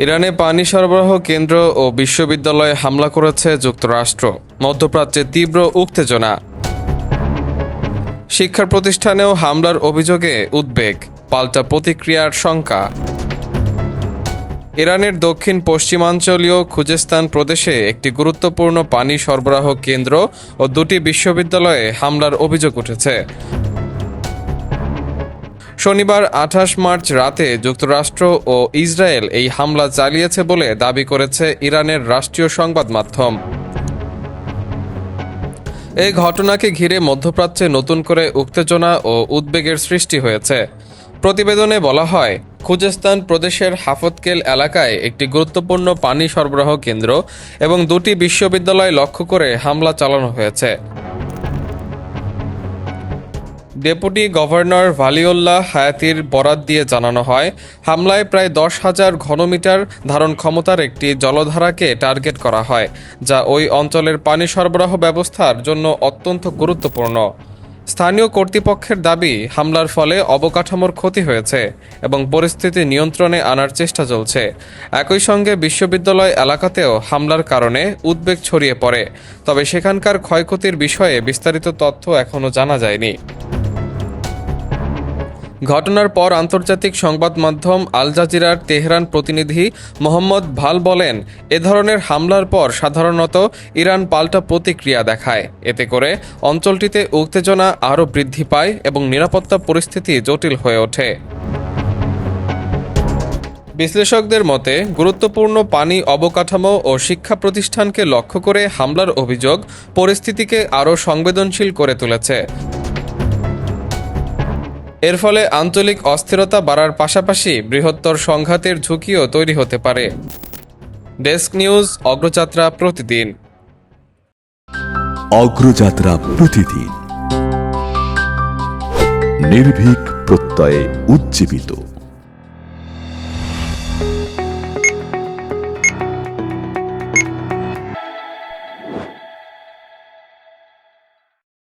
ইরানে পানি সরবরাহ কেন্দ্র ও বিশ্ববিদ্যালয়ে হামলা করেছে যুক্তরাষ্ট্র। মধ্যপ্রাচ্যে তীব্র উত্তেজনা। শিক্ষা প্রতিষ্ঠানেও হামলার অভিযোগে উদ্বেগ, পাল্টা প্রতিক্রিয়ার শঙ্কা। ইরানের দক্ষিণ পশ্চিমাঞ্চলীয় খুজেস্তান প্রদেশে একটি গুরুত্বপূর্ণ পানি সরবরাহ কেন্দ্র ও দুটি বিশ্ববিদ্যালয়ে হামলার অভিযোগ উঠেছে। শনিবার ২৮ মার্চ রাতে যুক্তরাষ্ট্র ও ইসরায়েল এই হামলা চালিয়েছে বলে দাবি করেছে ইরানের রাষ্ট্রীয় সংবাদ মাধ্যম। এই ঘটনাকে ঘিরে মধ্যপ্রাচ্যে নতুন করে উত্তেজনা ও উদ্বেগের সৃষ্টি হয়েছে। প্রতিবেদনে বলা হয়, খুজেস্তান প্রদেশের হাফতকেল এলাকায় একটি গুরুত্বপূর্ণ পানি সরবরাহ কেন্দ্র এবং দুটি বিশ্ববিদ্যালয় লক্ষ্য করে হামলা চালানো হয়েছে। ডেপুটি গভর্নর ভালিউল্লাহ হায়াতির বরাত দিয়ে জানানো হয়, হামলায় প্রায় ১০,০০০ ঘনমিটার ধারণ ক্ষমতার একটি জলধারাকে টার্গেট করা হয়, যা ওই অঞ্চলের পানি সরবরাহ ব্যবস্থার জন্য অত্যন্ত গুরুত্বপূর্ণ। স্থানীয় কর্তৃপক্ষের দাবি, হামলার ফলে অবকাঠামোর ক্ষতি হয়েছে এবং পরিস্থিতি নিয়ন্ত্রণে আনার চেষ্টা চলছে। একই সঙ্গে বিশ্ববিদ্যালয় এলাকাতেও হামলার কারণে উদ্বেগ ছড়িয়ে পড়ে, তবে সেখানকার ক্ষয়ক্ষতির বিষয়ে বিস্তারিত তথ্য এখনও জানা যায়নি। ঘটনার পর আন্তর্জাতিক সংবাদ মাধ্যম আল জাজিরার তেহরান প্রতিনিধি মোহাম্মদ ভাল বলেন, এ ধরনের হামলার পর সাধারণত ইরান পাল্টা প্রতিক্রিয়া দেখায়। এতে করে অঞ্চলটিতে উত্তেজনা আরও বৃদ্ধি পায় এবং নিরাপত্তা পরিস্থিতি জটিল হয়ে ওঠে। বিশ্লেষকদের মতে, গুরুত্বপূর্ণ পানি অবকাঠামো ও শিক্ষা প্রতিষ্ঠানকে লক্ষ্য করে হামলার অভিযোগ পরিস্থিতিকে আরও সংবেদনশীল করে তুলেছে। এর ফলে আঞ্চলিক অস্থিরতা বাড়ার পাশাপাশি বৃহত্তর সংঘাতের ঝুঁকিও তৈরি হতে পারে। ডেস্ক নিউজ, অগ্রযাত্রা প্রতিদিন। অগ্রযাত্রা প্রতিদিন, নির্ভীক প্রত্যয়ে উজ্জীবিত।